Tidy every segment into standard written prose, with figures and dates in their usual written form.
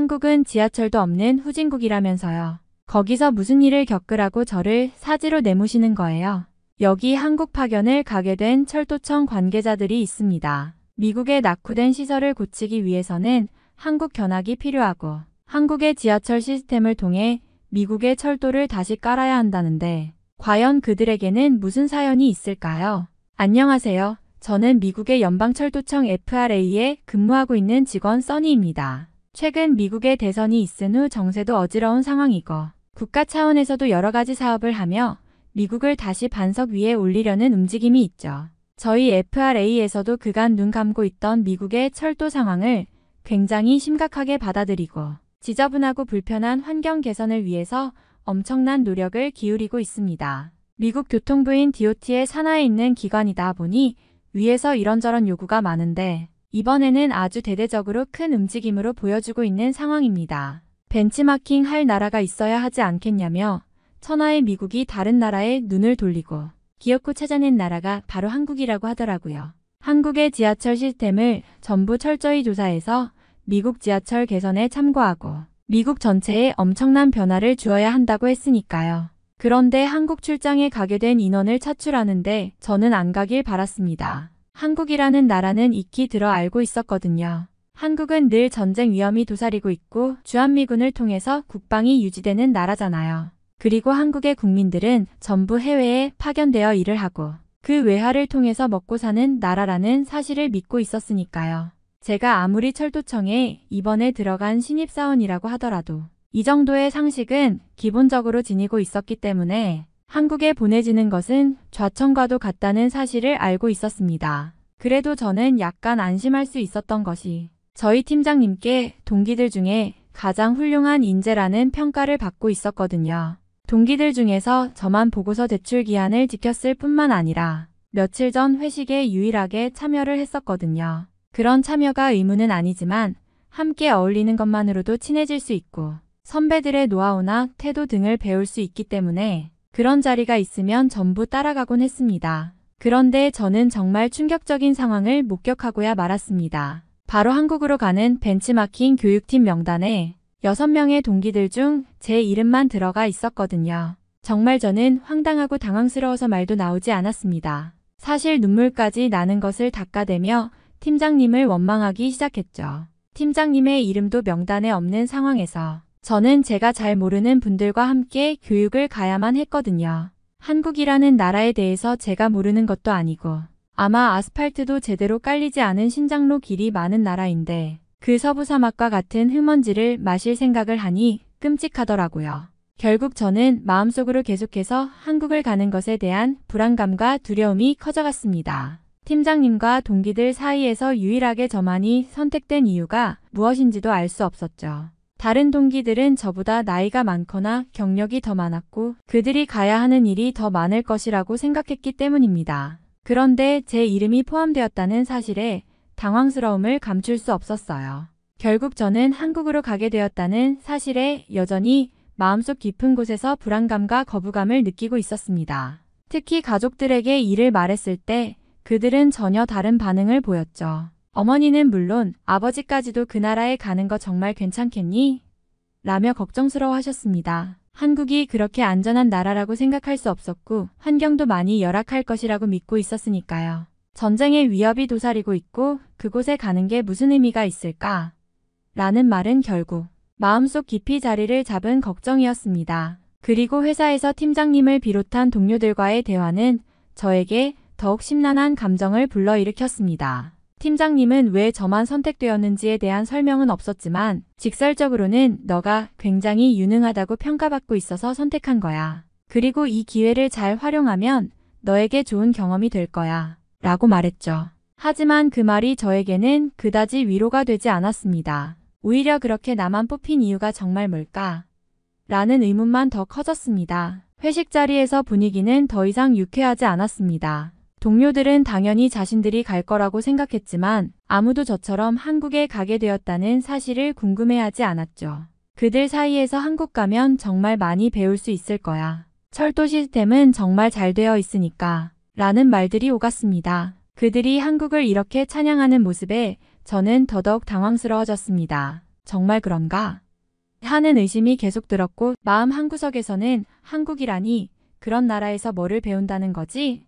한국은 지하철도 없는 후진국이라면서요. 거기서 무슨 일을 겪으라고 저를 사지로 내모시는 거예요. 여기 한국 파견을 가게 된 철도청 관계자들이 있습니다. 미국의 낙후된 시설을 고치기 위해서는 한국 견학이 필요하고 한국의 지하철 시스템을 통해 미국의 철도를 다시 깔아야 한다는데 과연 그들에게는 무슨 사연이 있을까요? 안녕하세요. 저는 미국의 연방철도청 FRA에 근무하고 있는 직원 써니입니다. 최근 미국의 대선이 있은 후 정세도 어지러운 상황이고 국가 차원에서도 여러 가지 사업을 하며 미국을 다시 반석 위에 올리려는 움직임이 있죠. 저희 FRA에서도 그간 눈 감고 있던 미국의 철도 상황을 굉장히 심각하게 받아들이고 지저분하고 불편한 환경 개선을 위해서 엄청난 노력을 기울이고 있습니다. 미국 교통부인 DOT의 산하에 있는 기관이다 보니 위에서 이런저런 요구가 많은데 이번에는 아주 대대적으로 큰 움직임으로 보여주고 있는 상황입니다. 벤치마킹 할 나라가 있어야 하지 않겠냐며 천하의 미국이 다른 나라에 눈을 돌리고 기어코 찾아낸 나라가 바로 한국이라고 하더라고요. 한국의 지하철 시스템을 전부 철저히 조사해서 미국 지하철 개선에 참고하고 미국 전체에 엄청난 변화를 주어야 한다고 했으니까요. 그런데 한국 출장에 가게 된 인원을 차출하는데 저는 안 가길 바랐습니다. 한국이라는 나라는 익히 들어 알고 있었거든요. 한국은 늘 전쟁 위험이 도사리고 있고 주한미군을 통해서 국방이 유지되는 나라잖아요. 그리고 한국의 국민들은 전부 해외에 파견되어 일을 하고 그 외화를 통해서 먹고 사는 나라라는 사실을 믿고 있었으니까요. 제가 아무리 철도청에 이번에 들어간 신입사원이라고 하더라도 이 정도의 상식은 기본적으로 지니고 있었기 때문에 한국에 보내지는 것은 좌천과도 같다는 사실을 알고 있었습니다. 그래도 저는 약간 안심할 수 있었던 것이 저희 팀장님께 동기들 중에 가장 훌륭한 인재라는 평가를 받고 있었거든요. 동기들 중에서 저만 보고서 제출 기한을 지켰을 뿐만 아니라 며칠 전 회식에 유일하게 참여를 했었거든요. 그런 참여가 의무는 아니지만 함께 어울리는 것만으로도 친해질 수 있고 선배들의 노하우나 태도 등을 배울 수 있기 때문에 그런 자리가 있으면 전부 따라가곤 했습니다. 그런데 저는 정말 충격적인 상황을 목격하고야 말았습니다. 바로 한국으로 가는 벤치마킹 교육팀 명단에 6명의 동기들 중 제 이름만 들어가 있었거든요. 정말 저는 황당하고 당황스러워서 말도 나오지 않았습니다. 사실 눈물까지 나는 것을 닦아대며 팀장님을 원망하기 시작했죠. 팀장님의 이름도 명단에 없는 상황에서 저는 제가 잘 모르는 분들과 함께 교육을 가야만 했거든요. 한국이라는 나라에 대해서 제가 모르는 것도 아니고 아마 아스팔트도 제대로 깔리지 않은 신장로 길이 많은 나라인데 그 서부 사막과 같은 흙먼지를 마실 생각을 하니 끔찍하더라고요. 결국 저는 마음속으로 계속해서 한국을 가는 것에 대한 불안감과 두려움이 커져갔습니다. 팀장님과 동기들 사이에서 유일하게 저만이 선택된 이유가 무엇인지도 알 수 없었죠. 다른 동기들은 저보다 나이가 많거나 경력이 더 많았고 그들이 가야 하는 일이 더 많을 것이라고 생각했기 때문입니다. 그런데 제 이름이 포함되었다는 사실에 당황스러움을 감출 수 없었어요. 결국 저는 한국으로 가게 되었다는 사실에 여전히 마음속 깊은 곳에서 불안감과 거부감을 느끼고 있었습니다. 특히 가족들에게 이를 말했을 때 그들은 전혀 다른 반응을 보였죠. 어머니는 물론 아버지까지도 그 나라에 가는 거 정말 괜찮겠니? 라며 걱정스러워 하셨습니다. 한국이 그렇게 안전한 나라라고 생각할 수 없었고 환경도 많이 열악할 것이라고 믿고 있었으니까요. 전쟁의 위협이 도사리고 있고 그곳에 가는 게 무슨 의미가 있을까? 라는 말은 결국 마음속 깊이 자리를 잡은 걱정이었습니다. 그리고 회사에서 팀장님을 비롯한 동료들과의 대화는 저에게 더욱 심란한 감정을 불러일으켰습니다. 팀장님은 왜 저만 선택되었는지에 대한 설명은 없었지만 직설적으로는 너가 굉장히 유능하다고 평가받고 있어서 선택한 거야. 그리고 이 기회를 잘 활용하면 너에게 좋은 경험이 될 거야. 라고 말했죠. 하지만 그 말이 저에게는 그다지 위로가 되지 않았습니다. 오히려 그렇게 나만 뽑힌 이유가 정말 뭘까? 라는 의문만 더 커졌습니다. 회식 자리에서 분위기는 더 이상 유쾌하지 않았습니다. 동료들은 당연히 자신들이 갈 거라고 생각했지만 아무도 저처럼 한국에 가게 되었다는 사실을 궁금해하지 않았죠. 그들 사이에서 한국 가면 정말 많이 배울 수 있을 거야. 철도 시스템은 정말 잘 되어 있으니까. 라는 말들이 오갔습니다. 그들이 한국을 이렇게 찬양하는 모습에 저는 더더욱 당황스러워졌습니다. 정말 그런가? 하는 의심이 계속 들었고 마음 한구석에서는 한국이라니 그런 나라에서 뭐를 배운다는 거지?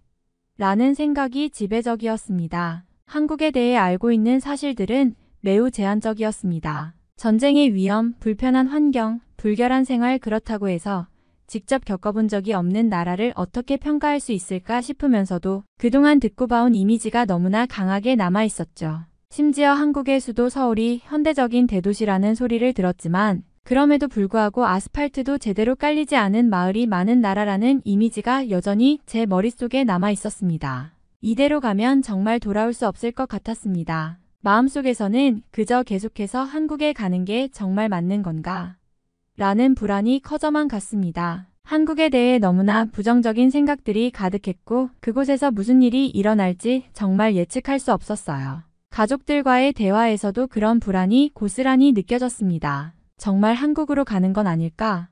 라는 생각이 지배적이었습니다. 한국에 대해 알고 있는 사실들은 매우 제한적이었습니다. 전쟁의 위험, 불편한 환경, 불결한 생활 그렇다고 해서 직접 겪어본 적이 없는 나라를 어떻게 평가할 수 있을까 싶으면서도 그동안 듣고 봐온 이미지가 너무나 강하게 남아있었죠. 심지어 한국의 수도 서울이 현대적인 대도시라는 소리를 들었지만 그럼에도 불구하고 아스팔트도 제대로 깔리지 않은 마을이 많은 나라라는 이미지가 여전히 제 머릿속에 남아있었습니다. 이대로 가면 정말 돌아올 수 없을 것 같았습니다. 마음속에서는 그저 계속해서 한국에 가는 게 정말 맞는 건가? 라는 불안이 커져만 갔습니다. 한국에 대해 너무나 부정적인 생각들이 가득했고 그곳에서 무슨 일이 일어날지 정말 예측할 수 없었어요. 가족들과의 대화에서도 그런 불안이 고스란히 느껴졌습니다. 정말 한국으로 가는 건 아닐까?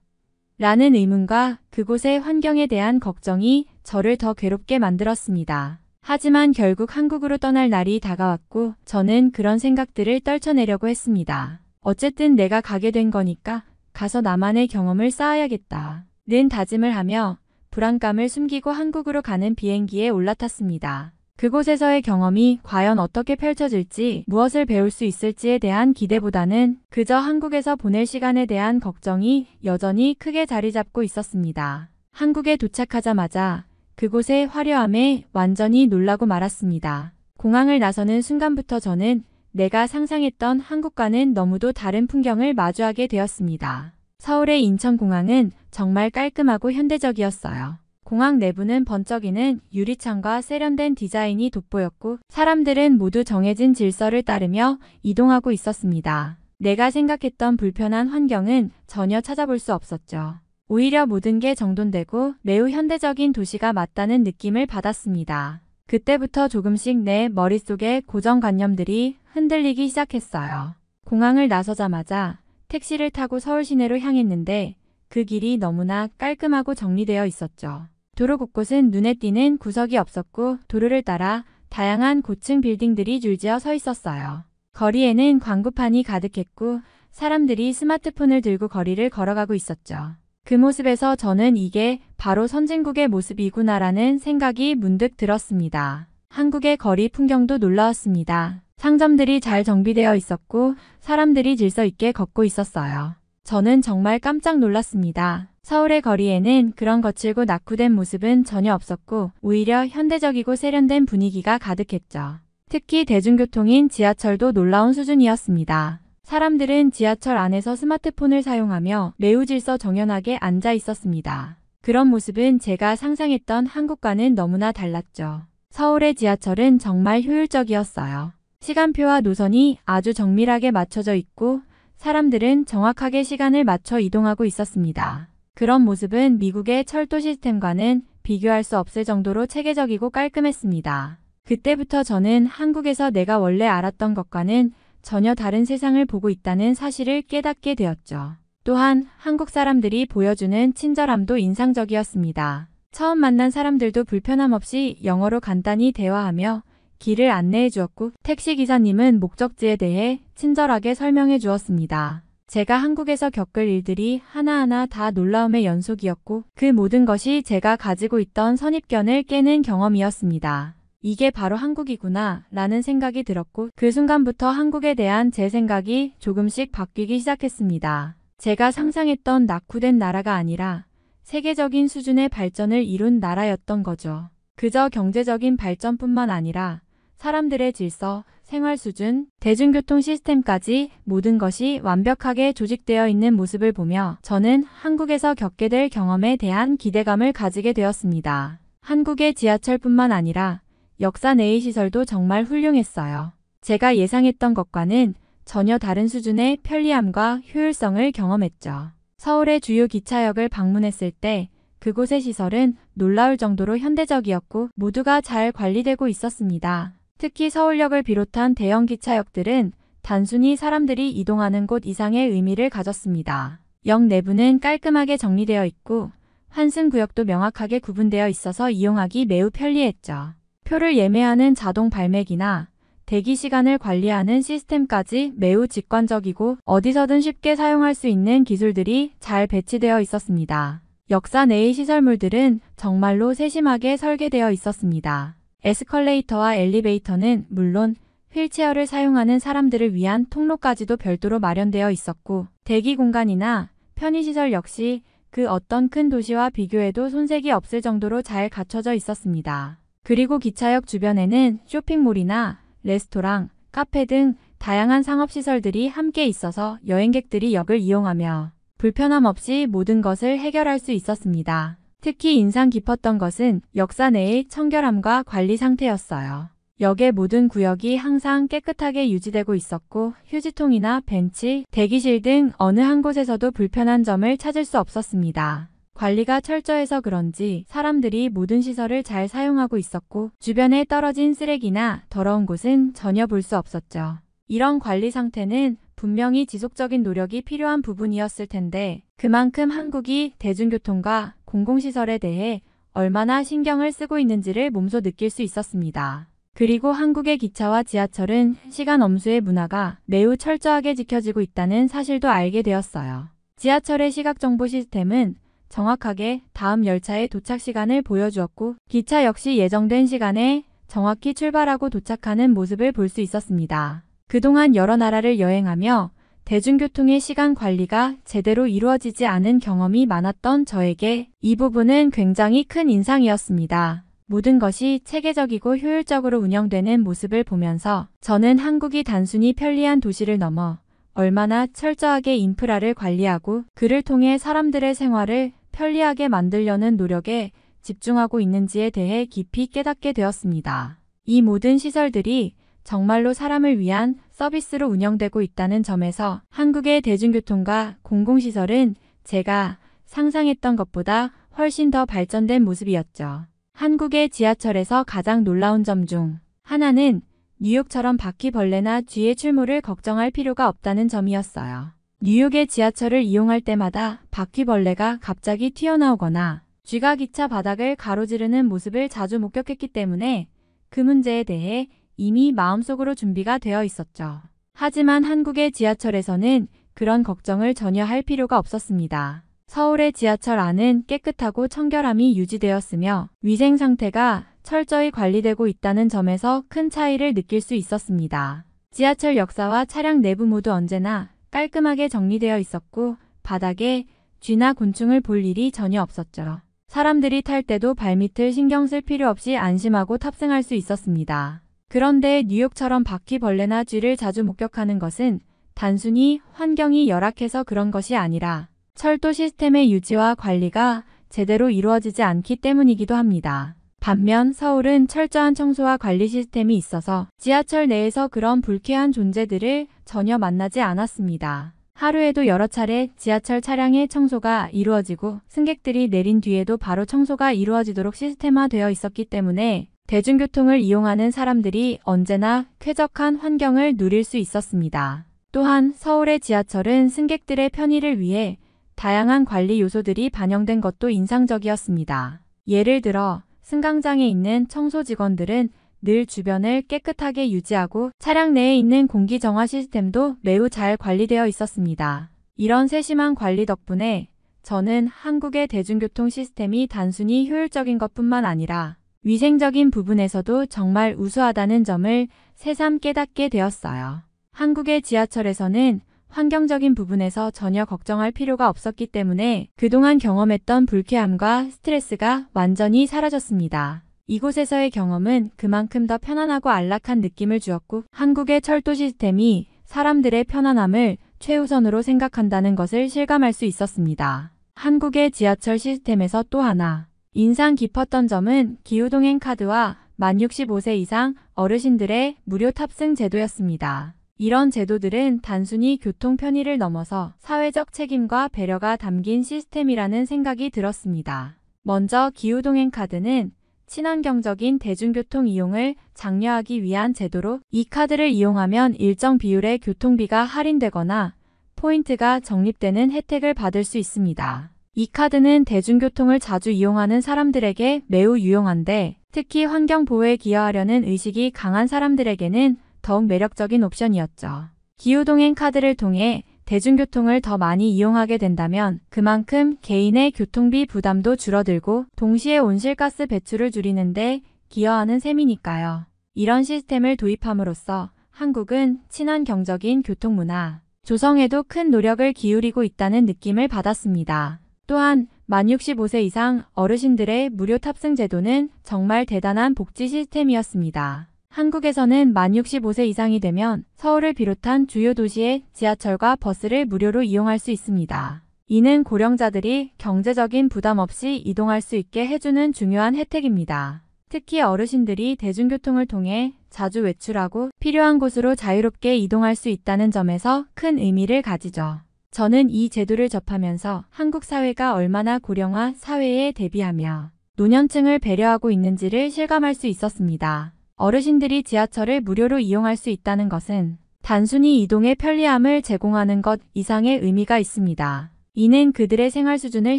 라는 의문과 그곳의 환경에 대한 걱정이 저를 더 괴롭게 만들었습니다. 하지만 결국 한국으로 떠날 날이 다가왔고 저는 그런 생각들을 떨쳐내려고 했습니다. 어쨌든 내가 가게 된 거니까 가서 나만의 경험을 쌓아야겠다. 는 다짐을 하며 불안감을 숨기고 한국으로 가는 비행기에 올라탔습니다. 그곳에서의 경험이 과연 어떻게 펼쳐질지, 무엇을 배울 수 있을지에 대한 기대보다는 그저 한국에서 보낼 시간에 대한 걱정이 여전히 크게 자리 잡고 있었습니다. 한국에 도착하자마자 그곳의 화려함에 완전히 놀라고 말았습니다. 공항을 나서는 순간부터 저는 내가 상상했던 한국과는 너무도 다른 풍경을 마주하게 되었습니다. 서울의 인천공항은 정말 깔끔하고 현대적이었어요. 공항 내부는 번쩍이는 유리창과 세련된 디자인이 돋보였고 사람들은 모두 정해진 질서를 따르며 이동하고 있었습니다. 내가 생각했던 불편한 환경은 전혀 찾아볼 수 없었죠. 오히려 모든 게 정돈되고 매우 현대적인 도시가 맞다는 느낌을 받았습니다. 그때부터 조금씩 내 머릿속의 고정관념들이 흔들리기 시작했어요. 공항을 나서자마자 택시를 타고 서울 시내로 향했는데 그 길이 너무나 깔끔하고 정리되어 있었죠. 도로 곳곳은 눈에 띄는 구석이 없었고 도로를 따라 다양한 고층 빌딩들이 줄지어 서 있었어요. 거리에는 광고판이 가득했고 사람들이 스마트폰을 들고 거리를 걸어가고 있었죠. 그 모습에서 저는 이게 바로 선진국의 모습이구나라는 생각이 문득 들었습니다. 한국의 거리 풍경도 놀라웠습니다. 상점들이 잘 정비되어 있었고 사람들이 질서 있게 걷고 있었어요. 저는 정말 깜짝 놀랐습니다. 서울의 거리에는 그런 거칠고 낙후된 모습은 전혀 없었고 오히려 현대적이고 세련된 분위기가 가득했죠. 특히 대중교통인 지하철도 놀라운 수준이었습니다. 사람들은 지하철 안에서 스마트폰을 사용하며 매우 질서 정연하게 앉아 있었습니다. 그런 모습은 제가 상상했던 한국과는 너무나 달랐죠. 서울의 지하철은 정말 효율적이었어요. 시간표와 노선이 아주 정밀하게 맞춰져 있고 사람들은 정확하게 시간을 맞춰 이동하고 있었습니다. 그런 모습은 미국의 철도 시스템과는 비교할 수 없을 정도로 체계적이고 깔끔했습니다. 그때부터 저는 한국에서 내가 원래 알았던 것과는 전혀 다른 세상을 보고 있다는 사실을 깨닫게 되었죠. 또한 한국 사람들이 보여주는 친절함도 인상적이었습니다. 처음 만난 사람들도 불편함 없이 영어로 간단히 대화하며 길을 안내해 주었고 택시기사님은 목적지에 대해 친절하게 설명해 주었습니다. 제가 한국에서 겪을 일들이 하나하나 다 놀라움의 연속이었고 그 모든 것이 제가 가지고 있던 선입견을 깨는 경험이었습니다. 이게 바로 한국이구나 라는 생각이 들었고 그 순간부터 한국에 대한 제 생각이 조금씩 바뀌기 시작했습니다. 제가 상상했던 낙후된 나라가 아니라 세계적인 수준의 발전을 이룬 나라였던 거죠. 그저 경제적인 발전뿐만 아니라 사람들의 질서, 생활 수준, 대중교통 시스템까지 모든 것이 완벽하게 조직되어 있는 모습을 보며 저는 한국에서 겪게 될 경험에 대한 기대감을 가지게 되었습니다. 한국의 지하철뿐만 아니라 역사 내의 시설도 정말 훌륭했어요. 제가 예상했던 것과는 전혀 다른 수준의 편리함과 효율성을 경험했죠. 서울의 주요 기차역을 방문했을 때 그곳의 시설은 놀라울 정도로 현대적이었고 모두가 잘 관리되고 있었습니다. 특히 서울역을 비롯한 대형 기차역들은 단순히 사람들이 이동하는 곳 이상의 의미를 가졌습니다. 역 내부는 깔끔하게 정리되어 있고 환승구역도 명확하게 구분되어 있어서 이용하기 매우 편리했죠. 표를 예매하는 자동 발매기나 대기 시간을 관리하는 시스템까지 매우 직관적이고 어디서든 쉽게 사용할 수 있는 기술들이 잘 배치되어 있었습니다. 역사 내의 시설물들은 정말로 세심하게 설계되어 있었습니다. 에스컬레이터와 엘리베이터는 물론 휠체어를 사용하는 사람들을 위한 통로까지도 별도로 마련되어 있었고, 대기 공간이나 편의시설 역시 그 어떤 큰 도시와 비교해도 손색이 없을 정도로 잘 갖춰져 있었습니다. 그리고 기차역 주변에는 쇼핑몰이나 레스토랑, 카페 등 다양한 상업시설들이 함께 있어서 여행객들이 역을 이용하며 불편함 없이 모든 것을 해결할 수 있었습니다. 특히 인상 깊었던 것은 역사 내의 청결함과 관리 상태였어요. 역의 모든 구역이 항상 깨끗하게 유지되고 있었고, 휴지통이나 벤치, 대기실 등 어느 한 곳에서도 불편한 점을 찾을 수 없었습니다. 관리가 철저해서 그런지 사람들이 모든 시설을 잘 사용하고 있었고, 주변에 떨어진 쓰레기나 더러운 곳은 전혀 볼 수 없었죠. 이런 관리 상태는 분명히 지속적인 노력이 필요한 부분이었을 텐데, 그만큼 한국이 대중교통과 공공시설에 대해 얼마나 신경을 쓰고 있는지를 몸소 느낄 수 있었습니다. 그리고 한국의 기차와 지하철은 시간 엄수의 문화가 매우 철저하게 지켜지고 있다는 사실도 알게 되었어요. 지하철의 시각정보 시스템은 정확하게 다음 열차의 도착 시간을 보여주었고, 기차 역시 예정된 시간에 정확히 출발하고 도착하는 모습을 볼 수 있었습니다. 그동안 여러 나라를 여행하며 대중교통의 시간 관리가 제대로 이루어지지 않은 경험이 많았던 저에게 이 부분은 굉장히 큰 인상이었습니다. 모든 것이 체계적이고 효율적으로 운영되는 모습을 보면서 저는 한국이 단순히 편리한 도시를 넘어 얼마나 철저하게 인프라를 관리하고 그를 통해 사람들의 생활을 편리하게 만들려는 노력에 집중하고 있는지에 대해 깊이 깨닫게 되었습니다. 이 모든 시설들이 정말로 사람을 위한 서비스로 운영되고 있다는 점에서 한국의 대중교통과 공공시설은 제가 상상했던 것보다 훨씬 더 발전된 모습이었죠. 한국의 지하철에서 가장 놀라운 점 중 하나는 뉴욕처럼 바퀴벌레나 쥐의 출몰을 걱정할 필요가 없다는 점이었어요. 뉴욕의 지하철을 이용할 때마다 바퀴벌레가 갑자기 튀어나오거나 쥐가 기차 바닥을 가로지르는 모습을 자주 목격했기 때문에 그 문제에 대해 이미 마음속으로 준비가 되어 있었죠. 하지만 한국의 지하철에서는 그런 걱정을 전혀 할 필요가 없었습니다. 서울의 지하철 안은 깨끗하고 청결함이 유지되었으며 위생 상태가 철저히 관리되고 있다는 점에서 큰 차이를 느낄 수 있었습니다. 지하철 역사와 차량 내부 모두 언제나 깔끔하게 정리되어 있었고, 바닥에 쥐나 곤충을 볼 일이 전혀 없었죠. 사람들이 탈 때도 발밑을 신경 쓸 필요 없이 안심하고 탑승할 수 있었습니다. 그런데 뉴욕처럼 바퀴벌레나 쥐를 자주 목격하는 것은 단순히 환경이 열악해서 그런 것이 아니라 철도 시스템의 유지와 관리가 제대로 이루어지지 않기 때문이기도 합니다. 반면 서울은 철저한 청소와 관리 시스템이 있어서 지하철 내에서 그런 불쾌한 존재들을 전혀 만나지 않았습니다. 하루에도 여러 차례 지하철 차량의 청소가 이루어지고 승객들이 내린 뒤에도 바로 청소가 이루어지도록 시스템화되어 있었기 때문에 대중교통을 이용하는 사람들이 언제나 쾌적한 환경을 누릴 수 있었습니다. 또한 서울의 지하철은 승객들의 편의를 위해 다양한 관리 요소들이 반영된 것도 인상적이었습니다. 예를 들어 승강장에 있는 청소 직원들은 늘 주변을 깨끗하게 유지하고 차량 내에 있는 공기 정화 시스템도 매우 잘 관리되어 있었습니다. 이런 세심한 관리 덕분에 저는 한국의 대중교통 시스템이 단순히 효율적인 것뿐만 아니라 위생적인 부분에서도 정말 우수하다는 점을 새삼 깨닫게 되었어요. 한국의 지하철에서는 환경적인 부분에서 전혀 걱정할 필요가 없었기 때문에 그동안 경험했던 불쾌함과 스트레스가 완전히 사라졌습니다. 이곳에서의 경험은 그만큼 더 편안하고 안락한 느낌을 주었고, 한국의 철도 시스템이 사람들의 편안함을 최우선으로 생각한다는 것을 실감할 수 있었습니다. 한국의 지하철 시스템에서 또 하나 인상 깊었던 점은 기후동행 카드와 만 65세 이상 어르신들의 무료 탑승 제도였습니다. 이런 제도들은 단순히 교통 편의를 넘어서 사회적 책임과 배려가 담긴 시스템이라는 생각이 들었습니다. 먼저 기후동행 카드는 친환경적인 대중교통 이용을 장려하기 위한 제도로, 이 카드를 이용하면 일정 비율의 교통비가 할인되거나 포인트가 적립되는 혜택을 받을 수 있습니다. 이 카드는 대중교통을 자주 이용하는 사람들에게 매우 유용한데, 특히 환경보호에 기여하려는 의식이 강한 사람들에게는 더욱 매력적인 옵션이었죠. 기후동행 카드를 통해 대중교통을 더 많이 이용하게 된다면 그만큼 개인의 교통비 부담도 줄어들고 동시에 온실가스 배출을 줄이는데 기여하는 셈이니까요. 이런 시스템을 도입함으로써 한국은 친환경적인 교통문화 조성에도 큰 노력을 기울이고 있다는 느낌을 받았습니다. 또한 만 65세 이상 어르신들의 무료 탑승 제도는 정말 대단한 복지 시스템이었습니다. 한국에서는 만 65세 이상이 되면 서울을 비롯한 주요 도시의 지하철과 버스를 무료로 이용할 수 있습니다. 이는 고령자들이 경제적인 부담 없이 이동할 수 있게 해주는 중요한 혜택입니다. 특히 어르신들이 대중교통을 통해 자주 외출하고 필요한 곳으로 자유롭게 이동할 수 있다는 점에서 큰 의미를 가지죠. 저는 이 제도를 접하면서 한국 사회가 얼마나 고령화 사회에 대비하며 노년층을 배려하고 있는지를 실감할 수 있었습니다. 어르신들이 지하철을 무료로 이용할 수 있다는 것은 단순히 이동의 편리함을 제공하는 것 이상의 의미가 있습니다. 이는 그들의 생활 수준을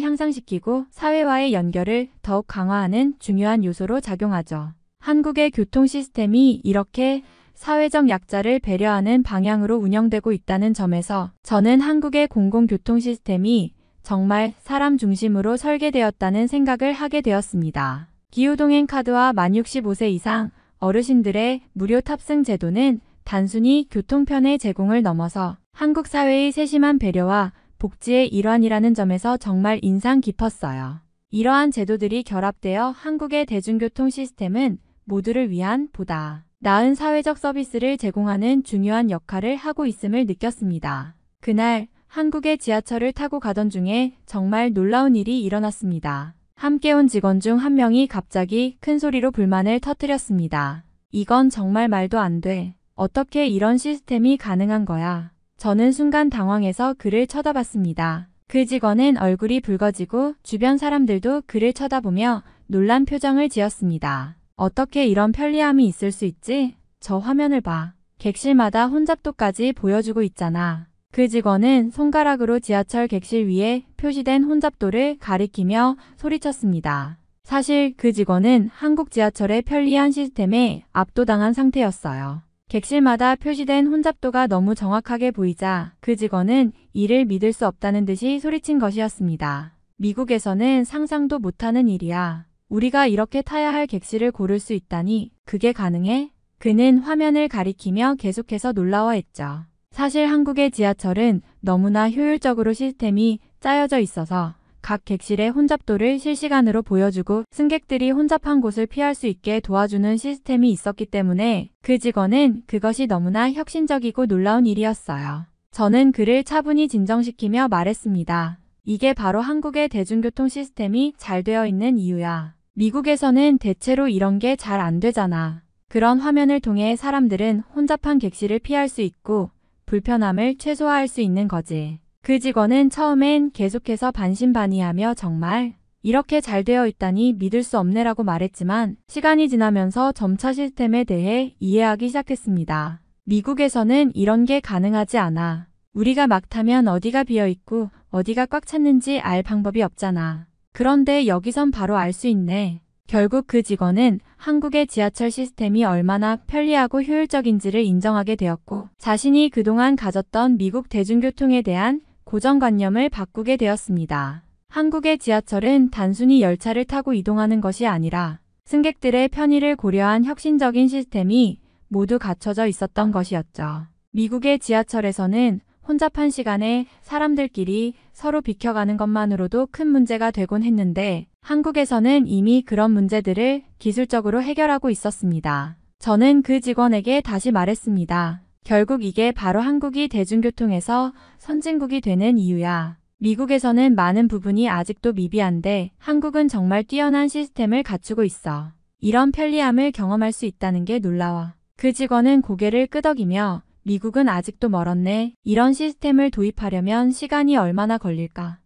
향상시키고 사회와의 연결을 더욱 강화하는 중요한 요소로 작용하죠. 한국의 교통 시스템이 이렇게 사회적 약자를 배려하는 방향으로 운영되고 있다는 점에서 저는 한국의 공공교통 시스템이 정말 사람 중심으로 설계되었다는 생각을 하게 되었습니다. 기후동행 카드와 만 65세 이상 어르신들의 무료 탑승 제도는 단순히 교통편의 제공을 넘어서 한국 사회의 세심한 배려와 복지의 일환이라는 점에서 정말 인상 깊었어요. 이러한 제도들이 결합되어 한국의 대중교통 시스템은 모두를 위한 보다 나은 사회적 서비스를 제공하는 중요한 역할을 하고 있음을 느꼈습니다. 그날 한국의 지하철을 타고 가던 중에 정말 놀라운 일이 일어났습니다. 함께 온 직원 중 한 명이 갑자기 큰 소리로 불만을 터뜨렸습니다. 이건 정말 말도 안 돼. 어떻게 이런 시스템이 가능한 거야? 저는 순간 당황해서 그를 쳐다봤습니다. 그 직원은 얼굴이 붉어지고 주변 사람들도 그를 쳐다보며 놀란 표정을 지었습니다. 어떻게 이런 편리함이 있을 수 있지? 저 화면을 봐. 객실마다 혼잡도까지 보여주고 있잖아. 그 직원은 손가락으로 지하철 객실 위에 표시된 혼잡도를 가리키며 소리쳤습니다. 사실 그 직원은 한국 지하철의 편리한 시스템에 압도당한 상태였어요. 객실마다 표시된 혼잡도가 너무 정확하게 보이자 그 직원은 이를 믿을 수 없다는 듯이 소리친 것이었습니다. 미국에서는 상상도 못하는 일이야. 우리가 이렇게 타야 할 객실을 고를 수 있다니 그게 가능해? 그는 화면을 가리키며 계속해서 놀라워했죠. 사실 한국의 지하철은 너무나 효율적으로 시스템이 짜여져 있어서 각 객실의 혼잡도를 실시간으로 보여주고 승객들이 혼잡한 곳을 피할 수 있게 도와주는 시스템이 있었기 때문에 그 직원은 그것이 너무나 혁신적이고 놀라운 일이었어요. 저는 그를 차분히 진정시키며 말했습니다. 이게 바로 한국의 대중교통 시스템이 잘 되어 있는 이유야. 미국에서는 대체로 이런 게 잘 안 되잖아. 그런 화면을 통해 사람들은 혼잡한 객실을 피할 수 있고 불편함을 최소화할 수 있는 거지. 그 직원은 처음엔 계속해서 반신반의하며 정말 이렇게 잘 되어 있다니 믿을 수 없네라고 말했지만 시간이 지나면서 점차 시스템에 대해 이해하기 시작했습니다. 미국에서는 이런 게 가능하지 않아. 우리가 막 타면 어디가 비어 있고 어디가 꽉 찼는지 알 방법이 없잖아. 그런데 여기선 바로 알 수 있네. 결국 그 직원은 한국의 지하철 시스템이 얼마나 편리하고 효율적인지를 인정하게 되었고 자신이 그동안 가졌던 미국 대중교통에 대한 고정관념을 바꾸게 되었습니다. 한국의 지하철은 단순히 열차를 타고 이동하는 것이 아니라 승객들의 편의를 고려한 혁신적인 시스템이 모두 갖춰져 있었던 것이었죠. 미국의 지하철에서는 혼잡한 시간에 사람들끼리 서로 비켜가는 것만으로도 큰 문제가 되곤 했는데 한국에서는 이미 그런 문제들을 기술적으로 해결하고 있었습니다. 저는 그 직원에게 다시 말했습니다. 결국 이게 바로 한국이 대중교통에서 선진국이 되는 이유야. 미국에서는 많은 부분이 아직도 미비한데 한국은 정말 뛰어난 시스템을 갖추고 있어. 이런 편리함을 경험할 수 있다는 게 놀라워. 그 직원은 고개를 끄덕이며 미국은 아직도 멀었네. 이런 시스템을 도입하려면 시간이 얼마나 걸릴까?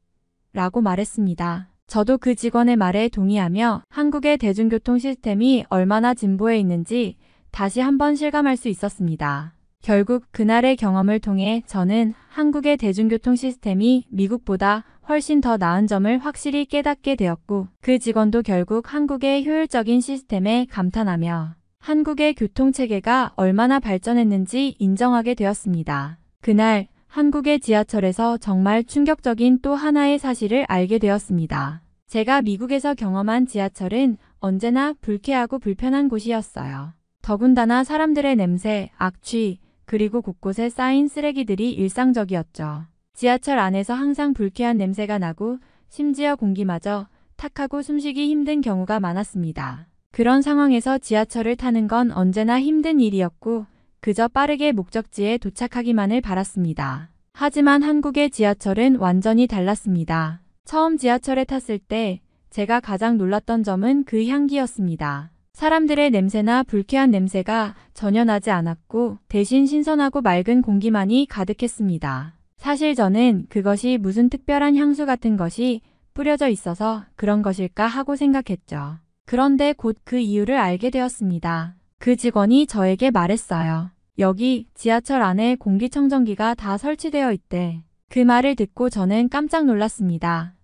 라고 말했습니다. 저도 그 직원의 말에 동의하며 한국의 대중교통 시스템이 얼마나 진보해 있는지 다시 한번 실감할 수 있었습니다. 결국 그날의 경험을 통해 저는 한국의 대중교통 시스템이 미국보다 훨씬 더 나은 점을 확실히 깨닫게 되었고 그 직원도 결국 한국의 효율적인 시스템에 감탄하며 한국의 교통체계가 얼마나 발전했는지 인정하게 되었습니다. 그날 한국의 지하철에서 정말 충격적인 또 하나의 사실을 알게 되었습니다. 제가 미국에서 경험한 지하철은 언제나 불쾌하고 불편한 곳이었어요. 더군다나 사람들의 냄새, 악취, 그리고 곳곳에 쌓인 쓰레기들이 일상적이었죠. 지하철 안에서 항상 불쾌한 냄새가 나고 심지어 공기마저 탁하고 숨쉬기 힘든 경우가 많았습니다. 그런 상황에서 지하철을 타는 건 언제나 힘든 일이었고 그저 빠르게 목적지에 도착하기만을 바랐습니다. 하지만 한국의 지하철은 완전히 달랐습니다. 처음 지하철에 탔을 때 제가 가장 놀랐던 점은 그 향기였습니다. 사람들의 냄새나 불쾌한 냄새가 전혀 나지 않았고 대신 신선하고 맑은 공기만이 가득했습니다. 사실 저는 그것이 무슨 특별한 향수 같은 것이 뿌려져 있어서 그런 것일까 하고 생각했죠. 그런데 곧 그 이유를 알게 되었습니다. 그 직원이 저에게 말했어요. 여기 지하철 안에 공기청정기가 다 설치되어 있대. 그 말을 듣고 저는 깜짝 놀랐습니다.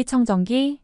공기청정기?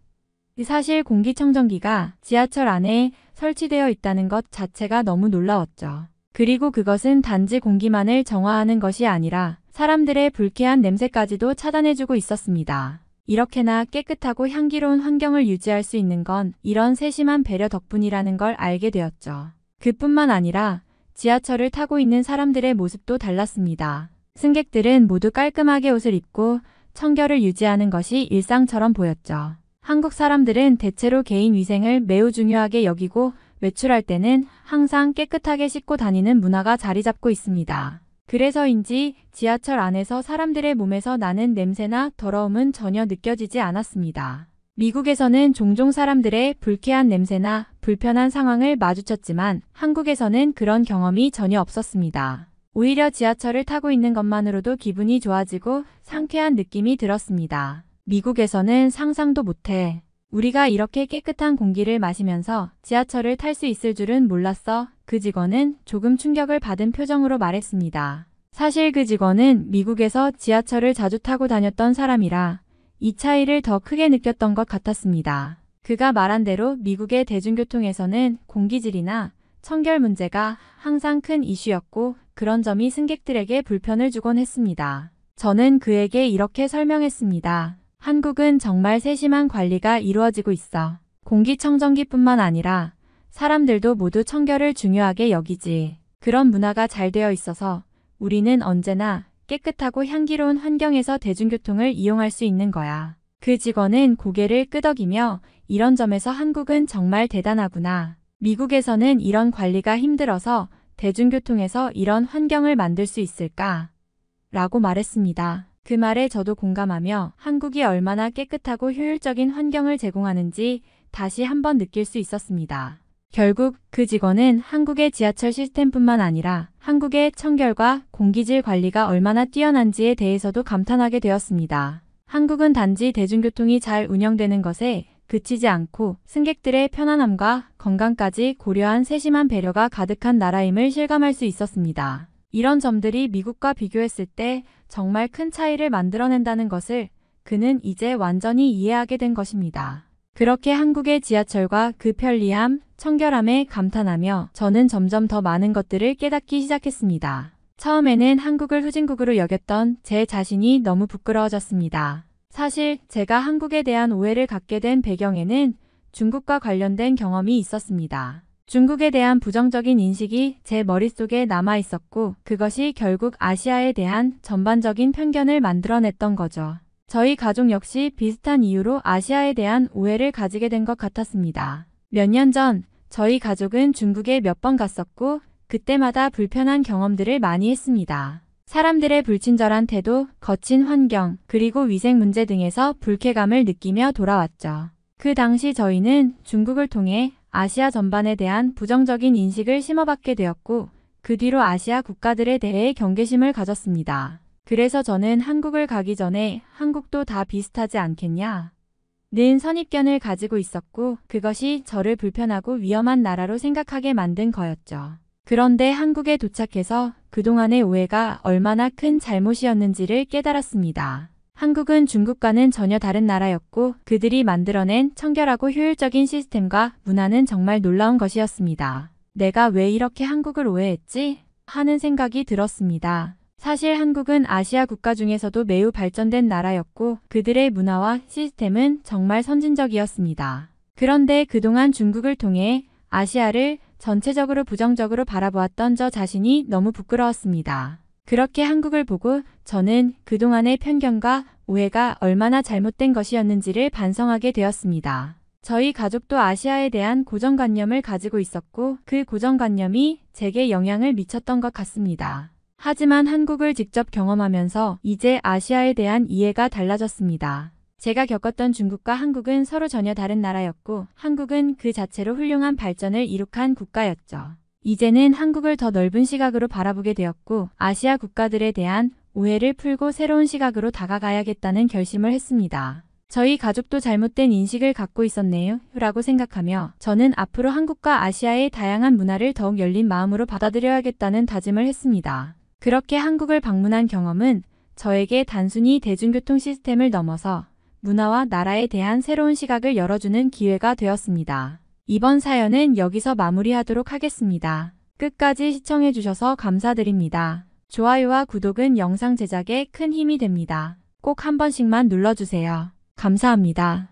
사실 공기청정기가 지하철 안에 설치되어 있다는 것 자체가 너무 놀라웠죠. 그리고 그것은 단지 공기만을 정화하는 것이 아니라 사람들의 불쾌한 냄새까지도 차단해주고 있었습니다. 이렇게나 깨끗하고 향기로운 환경을 유지할 수 있는 건 이런 세심한 배려 덕분이라는 걸 알게 되었죠. 그뿐만 아니라 지하철을 타고 있는 사람들의 모습도 달랐습니다. 승객들은 모두 깔끔하게 옷을 입고 청결을 유지하는 것이 일상처럼 보였죠. 한국 사람들은 대체로 개인 위생을 매우 중요하게 여기고 외출할 때는 항상 깨끗하게 씻고 다니는 문화가 자리 잡고 있습니다. 그래서인지 지하철 안에서 사람들의 몸에서 나는 냄새나 더러움은 전혀 느껴지지 않았습니다. 미국에서는 종종 사람들의 불쾌한 냄새나 불편한 상황을 마주쳤지만 한국에서는 그런 경험이 전혀 없었습니다. 오히려 지하철을 타고 있는 것만으로도 기분이 좋아지고 상쾌한 느낌이 들었습니다. 미국에서는 상상도 못해. 우리가 이렇게 깨끗한 공기를 마시면서 지하철을 탈 수 있을 줄은 몰랐어. 그 직원은 조금 충격을 받은 표정으로 말했습니다. 사실 그 직원은 미국에서 지하철을 자주 타고 다녔던 사람이라 이 차이를 더 크게 느꼈던 것 같았습니다. 그가 말한 대로 미국의 대중교통에서는 공기질이나 청결 문제가 항상 큰 이슈였고 그런 점이 승객들에게 불편을 주곤 했습니다. 저는 그에게 이렇게 설명했습니다. 한국은 정말 세심한 관리가 이루어지고 있어. 공기청정기뿐만 아니라 사람들도 모두 청결을 중요하게 여기지. 그런 문화가 잘 되어 있어서 우리는 언제나 깨끗하고 향기로운 환경에서 대중교통을 이용할 수 있는 거야. 그 직원은 고개를 끄덕이며 이런 점에서 한국은 정말 대단하구나. 미국에서는 이런 관리가 힘들어서 대중교통에서 이런 환경을 만들 수 있을까? 라고 말했습니다. 그 말에 저도 공감하며 한국이 얼마나 깨끗하고 효율적인 환경을 제공하는지 다시 한번 느낄 수 있었습니다. 결국 그 직원은 한국의 지하철 시스템뿐만 아니라 한국의 청결과 공기질 관리가 얼마나 뛰어난지에 대해서도 감탄하게 되었습니다. 한국은 단지 대중교통이 잘 운영되는 것에 그치지 않고 승객들의 편안함과 건강까지 고려한 세심한 배려가 가득한 나라임을 실감할 수 있었습니다. 이런 점들이 미국과 비교했을 때 정말 큰 차이를 만들어낸다는 것을 그는 이제 완전히 이해하게 된 것입니다. 그렇게 한국의 지하철과 그 편리함, 청결함에 감탄하며 저는 점점 더 많은 것들을 깨닫기 시작했습니다. 처음에는 한국을 후진국으로 여겼던 제 자신이 너무 부끄러워졌습니다. 사실 제가 한국에 대한 오해를 갖게 된 배경에는 중국과 관련된 경험이 있었습니다. 중국에 대한 부정적인 인식이 제 머릿속에 남아 있었고 그것이 결국 아시아에 대한 전반적인 편견을 만들어냈던 거죠. 저희 가족 역시 비슷한 이유로 아시아에 대한 오해를 가지게 된 것 같았습니다. 몇 년 전 저희 가족은 중국에 몇 번 갔었고 그때마다 불편한 경험들을 많이 했습니다. 사람들의 불친절한 태도, 거친 환경, 그리고 위생 문제 등에서 불쾌감을 느끼며 돌아왔죠. 그 당시 저희는 중국을 통해 아시아 전반에 대한 부정적인 인식을 심어받게 되었고 그 뒤로 아시아 국가들에 대해 경계심을 가졌습니다. 그래서 저는 한국을 가기 전에 한국도 다 비슷하지 않겠냐? 는 선입견을 가지고 있었고 그것이 저를 불편하고 위험한 나라로 생각하게 만든 거였죠. 그런데 한국에 도착해서 그동안의 오해가 얼마나 큰 잘못이었는지를 깨달았습니다. 한국은 중국과는 전혀 다른 나라였고 그들이 만들어낸 청결하고 효율적인 시스템과 문화는 정말 놀라운 것이었습니다. 내가 왜 이렇게 한국을 오해했지? 하는 생각이 들었습니다. 사실 한국은 아시아 국가 중에서도 매우 발전된 나라였고 그들의 문화와 시스템은 정말 선진적이었습니다. 그런데 그동안 중국을 통해 아시아를 전체적으로 부정적으로 바라보았던 저 자신이 너무 부끄러웠습니다. 그렇게 한국을 보고 저는 그동안의 편견과 오해가 얼마나 잘못된 것이었는지를 반성하게 되었습니다. 저희 가족도 아시아에 대한 고정관념을 가지고 있었고 그 고정관념이 제게 영향을 미쳤던 것 같습니다. 하지만 한국을 직접 경험하면서 이제 아시아에 대한 이해가 달라졌습니다. 제가 겪었던 중국과 한국은 서로 전혀 다른 나라였고 한국은 그 자체로 훌륭한 발전을 이룩한 국가였죠. 이제는 한국을 더 넓은 시각으로 바라보게 되었고 아시아 국가들에 대한 오해를 풀고 새로운 시각으로 다가가야겠다는 결심을 했습니다. 저희 가족도 잘못된 인식을 갖고 있었네요 라고 생각하며 저는 앞으로 한국과 아시아의 다양한 문화를 더욱 열린 마음으로 받아들여야겠다는 다짐을 했습니다. 그렇게 한국을 방문한 경험은 저에게 단순히 대중교통 시스템을 넘어서 문화와 나라에 대한 새로운 시각을 열어주는 기회가 되었습니다. 이번 사연은 여기서 마무리하도록 하겠습니다. 끝까지 시청해주셔서 감사드립니다. 좋아요와 구독은 영상 제작에 큰 힘이 됩니다. 꼭 한 번씩만 눌러주세요. 감사합니다.